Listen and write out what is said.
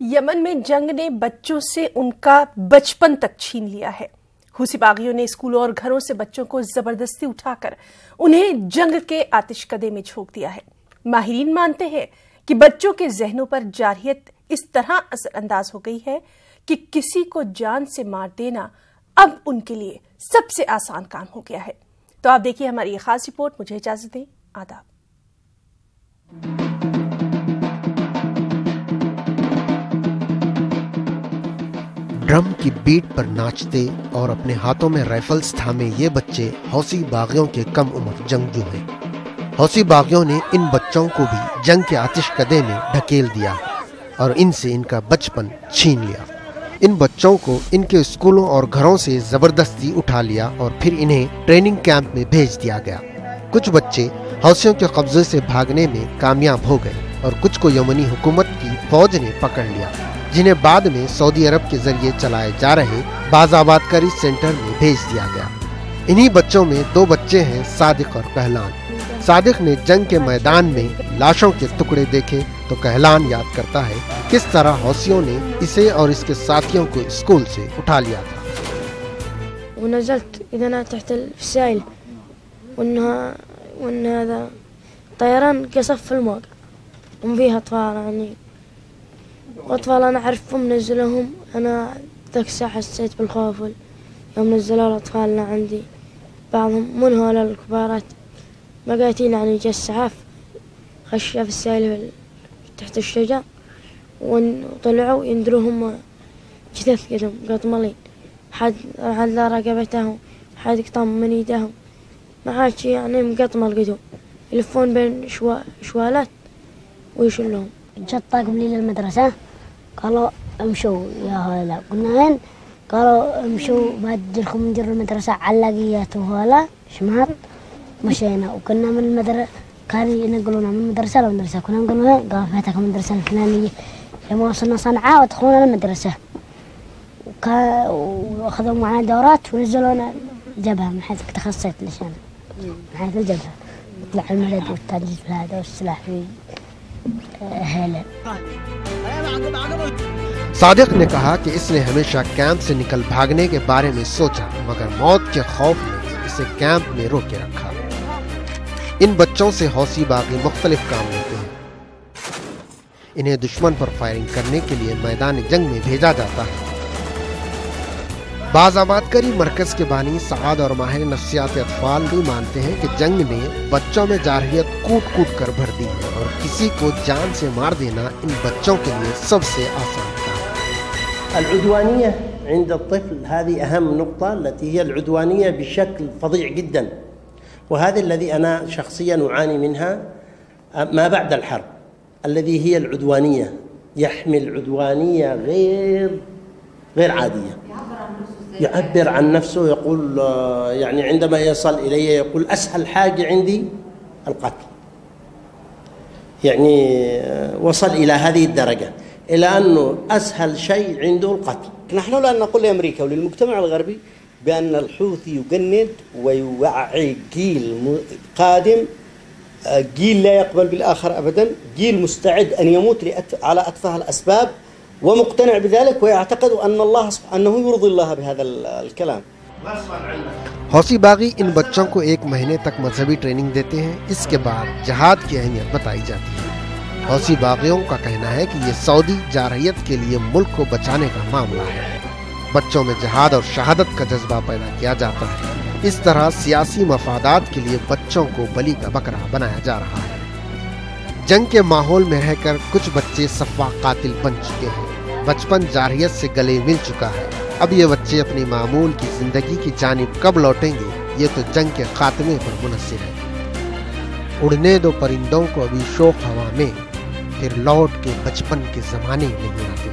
یمن میں جنگ نے بچوں سے ان کا بچپن تک چھین لیا ہے۔ حوثی باغیوں نے اسکولوں اور گھروں سے بچوں کو زبردستی اٹھا کر انہیں جنگ کے آتش کدے میں جھونک دیا ہے۔ ماہرین مانتے ہیں کہ بچوں کے ذہنوں پر جارحیت اس طرح اثر انداز ہو گئی ہے کہ کسی کو جان سے مار دینا اب ان کے لیے سب سے آسان کام ہو گیا ہے۔ تو آپ دیکھیے ہماری یہ خاص رپورٹ۔ مجھے اجازت دیں، آداب۔ ڈرم کی بیٹ پر ناچتے اور اپنے ہاتھوں میں رائفلز تھامے یہ بچے حوثی باغیوں کے کم عمر جنگجو ہیں۔ حوثی باغیوں نے ان بچوں کو بھی جنگ کے آتش کدے میں ڈھکیل دیا اور ان سے ان کا بچپن چھین لیا۔ ان بچوں کو ان کے اسکولوں اور گھروں سے زبردستی اٹھا لیا اور پھر انہیں ٹریننگ کیمپ میں بھیج دیا گیا۔ کچھ بچے حوثیوں کے قبضے سے بھاگنے میں کامیاب ہو گئے اور کچھ کو یمنی حکومت کی فوج نے پکڑ لیا، جنہیں بعد میں سعودی عرب کے ذریعے چلائے جا رہے باز آباد کاری سینٹر میں بھیج دیا گیا۔ انہی بچوں میں 2 بچے ہیں، صادق اور کہلان۔ صادق نے جنگ کے میدان میں لاشوں کے ٹکڑے دیکھے تو کہلان یاد کرتا ہے کس طرح حوثیوں نے اسے اور اس کے ساتھیوں کو اسکول سے اٹھا لیا تھا۔ ونزلت اذا تحت السائل وان هذا طيران قصف في الموقع وهم فيها اطفال يعني واطفال انا اعرفهم نزلهم. انا ذاك الساعه حسيت بالخوف يوم نزلوا الاطفال اللي عندي، بعضهم من هؤلاء الكبارات مقاتين يعني جسعاف خشوا في السائل تحت الشجر وطلعوا يندروهم جثث قدم قطملين، حد على رقبتهم، حد قطم من ايدهم، ما عاد شي يعني مقطم القدم، يلفون بين شوالات ويشلهم. جت طاقم لي للمدرسة قالوا امشوا يا هؤلاء، قلنا وين؟ قالوا امشوا بادلكم ندير المدرسة علاقيات وهؤلاء شمال. مشينا وكنا من المدرسة، كانوا ينقلونا من مدرسة لمدرسة، كنا نقول وين؟ قالوا فاتكم المدرسة الفلانية. لما وصلنا صنعاء ودخلونا المدرسة واخذوا معنا دورات ونزلونا الجبهة من حيث تخصصت ليش أنا من حيث الجبهة، يطلع المدد والتدريب هذا والسلاح في هيلة. صادق نے کہا کہ اس نے ہمیشہ کیمپ سے نکل بھاگنے کے بارے میں سوچا، مگر موت کے خوف نے اسے کیمپ میں روکے رکھا۔ ان بچوں سے حوثی باغی مختلف کام لیتے ہیں۔ انہیں دشمن پر فائرنگ کرنے کے لیے میدان جنگ میں بھیجا جاتا ہے۔ باز آباد کاری مرکز کے بانی سعاد اور ماہر نفسیات اطفال بھی مانتے ہیں کہ جنگ نے بچوں میں جارحیت کوٹ کوٹ کر بھر دی ہے اور کسی کو جان سے مار دینا ان بچوں کے لیے سب سے آسان کام۔ العدوانية عند الطفل هذه أهم نقطة، التي هي العدوانية بشكل فظيع جدا، وهذا الذي أنا شخصيا أعاني منها ما بعد الحرب، الذي هي العدوانية، يحمل عدوانية غير عادية، يعبر عن نفسه، يقول يعني عندما يصل إلي يقول أسهل حاجة عندي القتل، يعني وصل إلى هذه الدرجة، إلى أنه أسهل شيء عنده القتل. نحن لا نقول لأمريكا وللمجتمع الغربي بأن الحوثي يجند ويوعي جيل قادم، جيل لا يقبل بالآخر أبدا، جيل مستعد أن يموت على أتفه الأسباب ومقتنع بذلك ويعتقد أنه يرضي الله بهذا الكلام. حوثی باغی ان بچوں کو 1 مہینے تک مذہبی ٹریننگ دیتے ہیں، اس کے بعد جہاد کی اہمیت بتائی جاتی ہے۔ حوثی باغیوں کا کہنا ہے کہ یہ سعودی جارحیت کے لیے ملک کو بچانے کا معاملہ ہے۔ بچوں میں جہاد اور شہادت کا جذبہ پیدا کیا جاتا ہے۔ اس طرح سیاسی مفادات کے لیے بچوں کو بلی کا بکرا بنایا جا رہا ہے۔ جنگ کے ماحول میں رہ کر کچھ بچے سفاح قاتل بن چکے ہیں۔ بچپن جارحیت سے گلے مل چکا ہے۔ اب یہ بچے اپنی معمول کی زندگی کی جانب کب لوٹیں گے، یہ تو جنگ کے خاتمے پر منحصر ہے۔ اڑنے دو پرندوں کو ابھی شوق ہوا میں، پھر لوٹ کے بچپن کے زمانے نہیں آتے۔